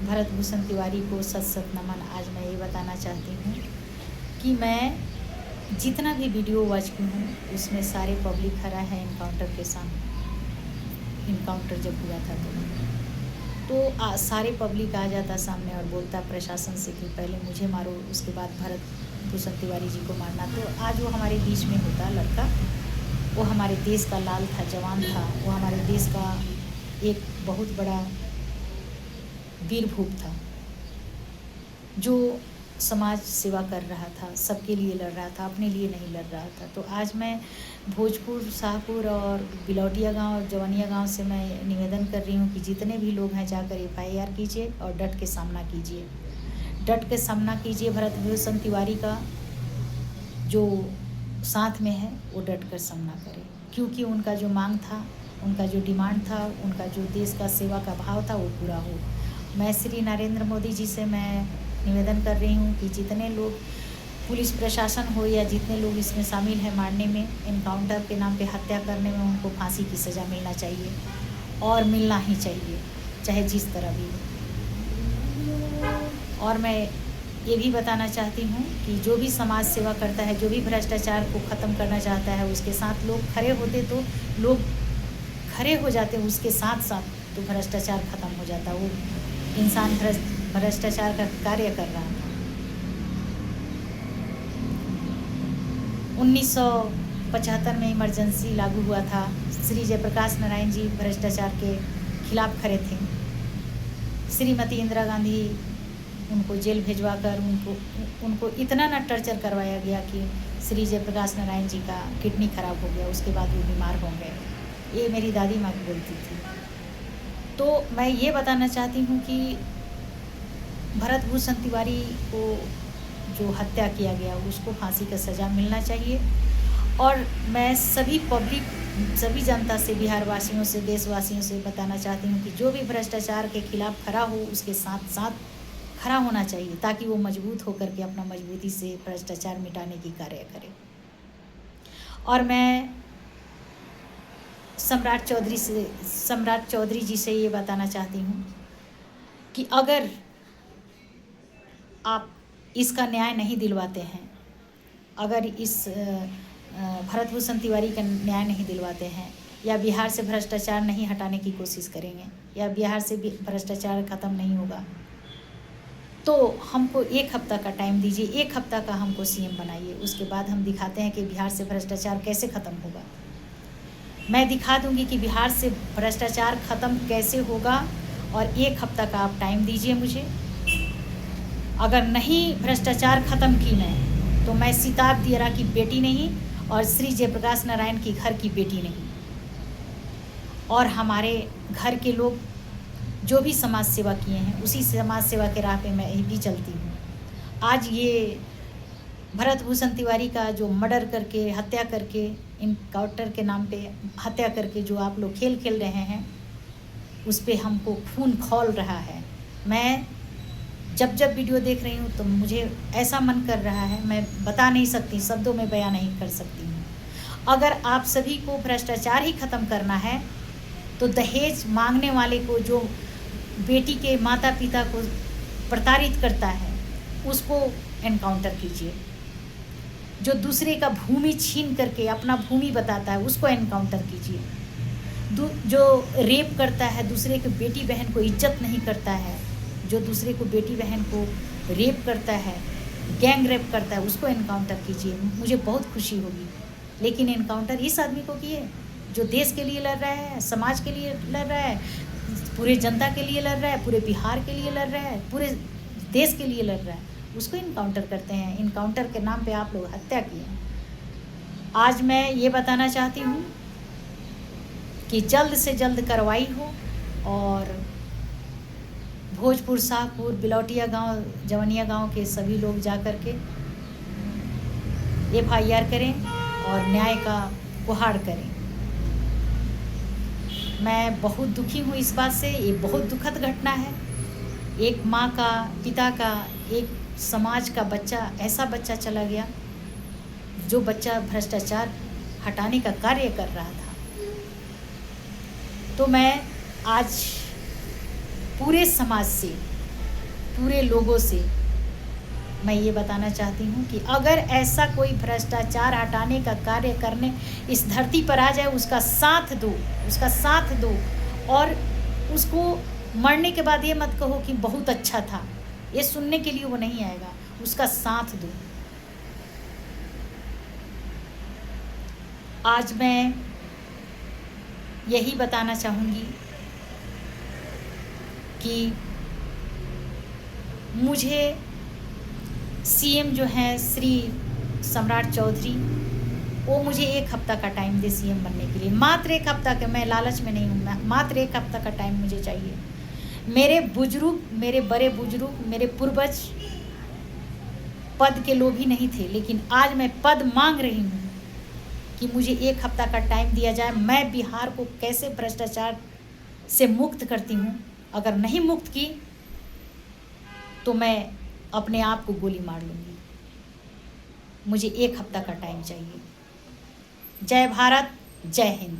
भरत भूषण तिवारी को सत सत नमन। आज मैं ये बताना चाहती हूँ कि मैं जितना भी वीडियो वॉच की हूँ उसमें सारे पब्लिक खड़ा है इनकाउंटर के सामने। इनकाउंटर जब हुआ था तो सारे पब्लिक आ जाता सामने और बोलता प्रशासन से कि पहले मुझे मारो, उसके बाद भरत भूषण तिवारी जी को मारना। तो आज वो हमारे बीच में होता लड़का, वो हमारे देश का लाल था, जवान था, वो हमारे देश का एक बहुत बड़ा वीर भूप था जो समाज सेवा कर रहा था, सबके लिए लड़ रहा था, अपने लिए नहीं लड़ रहा था। तो आज मैं भोजपुर, शाहपुर और बिलौटिया गांव और जवनिया गांव से मैं निवेदन कर रही हूं कि जितने भी लोग हैं जाकर FIR कीजिए और डट के सामना कीजिए, डट के सामना कीजिए। भरत भूषण तिवारी का जो साथ में है वो डट कर सामना करे, क्योंकि उनका जो मांग था, उनका जो डिमांड था, उनका जो देश का सेवा का भाव था वो पूरा हो। मैं श्री नरेंद्र मोदी जी से मैं निवेदन कर रही हूँ कि जितने लोग पुलिस प्रशासन हो या जितने लोग इसमें शामिल हैं मारने में, इनकाउंटर के नाम पे हत्या करने में, उनको फांसी की सज़ा मिलना चाहिए और मिलना ही चाहिए, चाहे जिस तरह भी हो। और मैं ये भी बताना चाहती हूँ कि जो भी समाज सेवा करता है, जो भी भ्रष्टाचार को ख़त्म करना चाहता है, उसके साथ लोग खड़े होते तो लोग खड़े हो जाते, उसके साथ साथ तो भ्रष्टाचार ख़त्म हो जाता। वो इंसान भ्रष्टाचार का कार्य कर रहा था। 1975 में इमरजेंसी लागू हुआ था। श्री जयप्रकाश नारायण जी भ्रष्टाचार के खिलाफ खड़े थे। श्रीमती इंदिरा गांधी उनको जेल भिजवा कर उनको इतना ना टर्चर करवाया गया कि श्री जयप्रकाश नारायण जी का किडनी खराब हो गया, उसके बाद वो बीमार हो गए। ये मेरी दादी माँ बोलती थी। तो मैं ये बताना चाहती हूँ कि भरत भूषण तिवारी को जो हत्या किया गया उसको फांसी का सज़ा मिलना चाहिए। और मैं सभी पब्लिक, सभी जनता से, बिहार वासियों से, देशवासियों से बताना चाहती हूँ कि जो भी भ्रष्टाचार के खिलाफ खड़ा हो उसके साथ साथ खड़ा होना चाहिए, ताकि वो मजबूत होकर के अपना मजबूती से भ्रष्टाचार मिटाने की कार्य करे। और मैं सम्राट चौधरी जी से ये बताना चाहती हूँ कि अगर आप इसका न्याय नहीं दिलवाते हैं, अगर इस भरत भूषण तिवारी का न्याय नहीं दिलवाते हैं, या बिहार से भ्रष्टाचार नहीं हटाने की कोशिश करेंगे, या बिहार से भी भ्रष्टाचार ख़त्म नहीं होगा, तो हमको 1 हफ्ता का टाइम दीजिए। 1 हफ्ता का हमको CM बनाइए, उसके बाद हम दिखाते हैं कि बिहार से भ्रष्टाचार कैसे ख़त्म होगा। मैं दिखा दूंगी कि बिहार से भ्रष्टाचार ख़त्म कैसे होगा, और 1 हफ्ता का आप टाइम दीजिए मुझे। अगर नहीं भ्रष्टाचार ख़त्म की मैं, तो मैं सिताब दियरा की बेटी नहीं और श्री जयप्रकाश नारायण की घर की बेटी नहीं। और हमारे घर के लोग जो भी समाज सेवा किए हैं उसी समाज सेवा के राह पे मैं भी चलती हूँ। आज ये भरत भूषण तिवारी का जो मर्डर करके, हत्या करके, इनकाउंटर के नाम पे हत्या करके जो आप लोग खेल खेल रहे हैं, उस पर हमको खून खौल रहा है। मैं जब वीडियो देख रही हूँ तो मुझे ऐसा मन कर रहा है, मैं बता नहीं सकती, शब्दों में बयां नहीं कर सकती हूँ। अगर आप सभी को भ्रष्टाचार ही ख़त्म करना है तो दहेज मांगने वाले को, जो बेटी के माता पिता को प्रताड़ित करता है, उसको एनकाउंटर कीजिए। जो दूसरे का भूमि छीन करके अपना भूमि बताता है उसको एनकाउंटर कीजिए। जो रेप करता है, दूसरे के बेटी बहन को इज्जत नहीं करता है, जो दूसरे को बेटी बहन को रेप करता है, गैंग रेप करता है, उसको एनकाउंटर कीजिए। मुझे बहुत खुशी होगी। लेकिन एनकाउंटर इस आदमी को किए जो देश के लिए लड़ रहा है, समाज के लिए लड़ रहा है, पूरे जनता के लिए लड़ रहा है, पूरे बिहार के लिए लड़ रहा है, पूरे देश के लिए लड़ रहा है, उसको इनकाउंटर करते हैं। इनकाउंटर के नाम पे आप लोग हत्या किए हैं। आज मैं ये बताना चाहती हूँ कि जल्द से जल्द कार्रवाई हो और भोजपुर, शाहपुर, बिलौटिया गांव, जवनिया गांव के सभी लोग जा कर के FIR करें और न्याय का गुहार करें। मैं बहुत दुखी हूँ इस बात से। ये बहुत दुखद घटना है। एक माँ का, पिता का, एक समाज का बच्चा, ऐसा बच्चा चला गया जो बच्चा भ्रष्टाचार हटाने का कार्य कर रहा था। तो मैं आज पूरे समाज से पूरे लोगों से मैं ये बताना चाहती हूँ कि अगर ऐसा कोई भ्रष्टाचार हटाने का कार्य करने इस धरती पर आ जाए, उसका साथ दो और उसको मरने के बाद ये मत कहो कि बहुत अच्छा था, ये सुनने के लिए वो नहीं आएगा, उसका साथ दो। आज मैं यही बताना चाहूँगी कि मुझे सीएम जो हैं श्री सम्राट चौधरी, वो मुझे 1 हफ्ता का टाइम दे सीएम बनने के लिए, मात्र 1 हफ्ता का। मैं लालच में नहीं हूँ, मात्र 1 हफ्ता का टाइम मुझे चाहिए। मेरे बुजुर्ग, मेरे बड़े बुजुर्ग, मेरे पूर्वज पद के लोभी नहीं थे, लेकिन आज मैं पद मांग रही हूँ कि मुझे 1 हफ्ता का टाइम दिया जाए। मैं बिहार को कैसे भ्रष्टाचार से मुक्त करती हूँ, अगर नहीं मुक्त की तो मैं अपने आप को गोली मार लूँगी। मुझे 1 हफ्ता का टाइम चाहिए। जय भारत, जय हिंद।